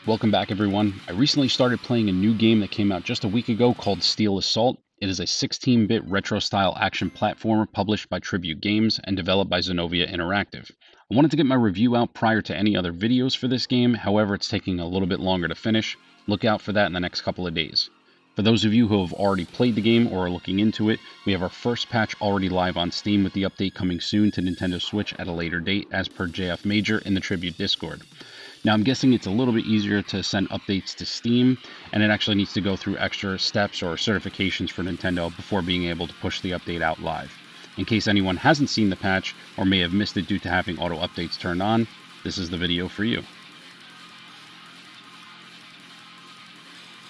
Welcome back, everyone. I recently started playing a new game that came out just a week ago called Steel Assault. It is a 16-bit retro-style action platformer published by Tribute Games and developed by Zenovia Interactive. I wanted to get my review out prior to any other videos for this game, however it's taking a little bit longer to finish. Look out for that in the next couple of days. For those of you who have already played the game or are looking into it, we have our first patch already live on Steam with the update coming soon to Nintendo Switch at a later date as per JF Major in the Tribute Discord. Now I'm guessing it's a little bit easier to send updates to Steam, and it actually needs to go through extra steps or certifications for Nintendo before being able to push the update out live. In case anyone hasn't seen the patch or may have missed it due to having auto updates turned on, this is the video for you.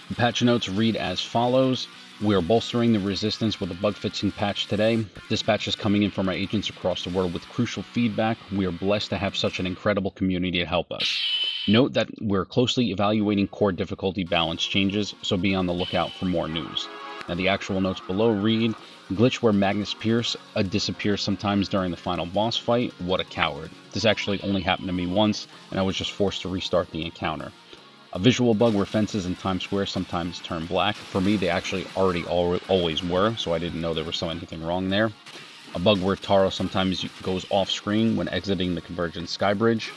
The patch notes read as follows. We are bolstering the resistance with a bug-fixing patch today. This patch is coming in from our agents across the world with crucial feedback. We are blessed to have such an incredible community to help us. Note that we're closely evaluating core difficulty balance changes, so be on the lookout for more news. Now the actual notes below read, glitch where Magnus Pierce disappears sometimes during the final boss fight. What a coward. This actually only happened to me once, and I was just forced to restart the encounter. A visual bug where fences in Times Square sometimes turn black. For me, they actually always were, so I didn't know there was anything wrong there. A bug where Taro sometimes goes off screen when exiting the Convergence Skybridge.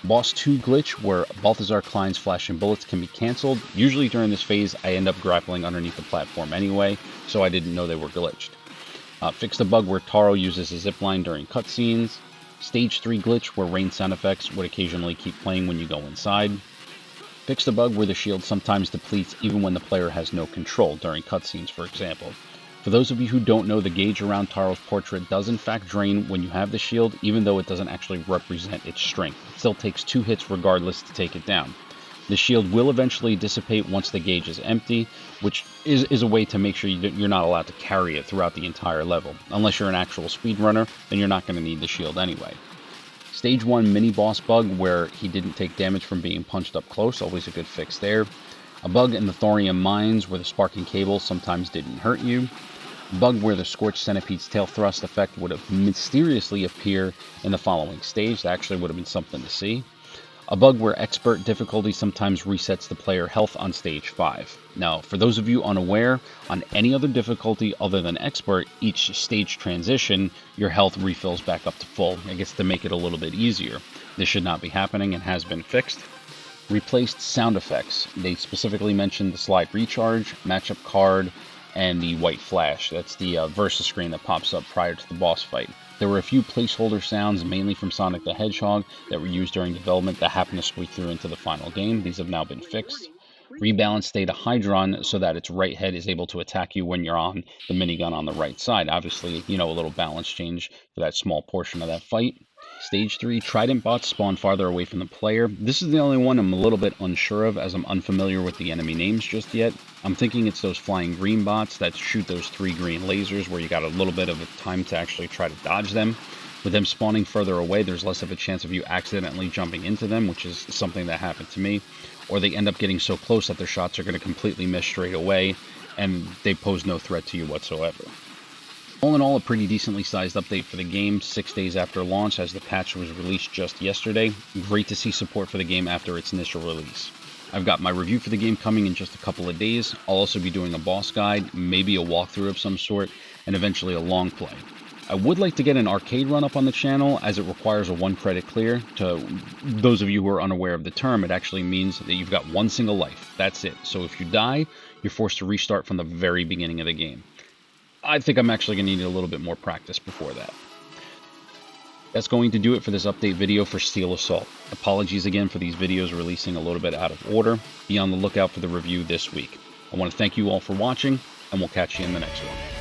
Boss 2 glitch where Balthazar Klein's flashing bullets can be cancelled. Usually during this phase, I end up grappling underneath the platform anyway, so I didn't know they were glitched. Fixed a bug where Taro uses a zipline during cutscenes. Stage 3 glitch where rain sound effects would occasionally keep playing when you go inside. Fixed a bug where the shield sometimes depletes even when the player has no control, during cutscenes for example. For those of you who don't know, the gauge around Taro's portrait does in fact drain when you have the shield, even though it doesn't actually represent its strength. It still takes 2 hits regardless to take it down. The shield will eventually dissipate once the gauge is empty, which is a way to make sure you're not allowed to carry it throughout the entire level. Unless you're an actual speedrunner, then you're not going to need the shield anyway. Stage 1 mini-boss bug where he didn't take damage from being punched up close, always a good fix there. A bug in the thorium mines where the sparking cable sometimes didn't hurt you. A bug where the Scorched Centipede's tail thrust effect would have mysteriously appear in the following stage. That actually would have been something to see. A bug where expert difficulty sometimes resets the player health on stage 5. Now, for those of you unaware, on any other difficulty other than expert, each stage transition, your health refills back up to full. I guess to make it a little bit easier. This should not be happening and has been fixed. Replaced sound effects. They specifically mentioned the slide recharge, matchup card, and the white flash. That's the versus screen that pops up prior to the boss fight. There were a few placeholder sounds, mainly from Sonic the Hedgehog, that were used during development that happened to squeak through into the final game. These have now been fixed. Rebalanced Theta Hydron so that its right head is able to attack you when you're on the minigun on the right side. Obviously, a little balance change for that small portion of that fight. Stage 3, Trident bots spawn farther away from the player. This is the only one I'm a little bit unsure of, as I'm unfamiliar with the enemy names just yet. I'm thinking it's those flying green bots that shoot those 3 green lasers where you got a little bit of a time to actually try to dodge them. With them spawning further away, there's less of a chance of you accidentally jumping into them, which is something that happened to me. Or they end up getting so close that their shots are going to completely miss straight away, and they pose no threat to you whatsoever. All in all, a pretty decently sized update for the game 6 days after launch, as the patch was released just yesterday. Great to see support for the game after its initial release. I've got my review for the game coming in just a couple of days. I'll also be doing a boss guide, maybe a walkthrough of some sort, and eventually a long play. I would like to get an arcade run up on the channel, as it requires a 1 credit clear. To those of you who are unaware of the term, it actually means that you've got 1 single life. That's it. So if you die, you're forced to restart from the very beginning of the game. I think I'm actually going to need a little bit more practice before that. That's going to do it for this update video for Steel Assault. Apologies again for these videos releasing a little bit out of order. Be on the lookout for the review this week. I want to thank you all for watching, and we'll catch you in the next one.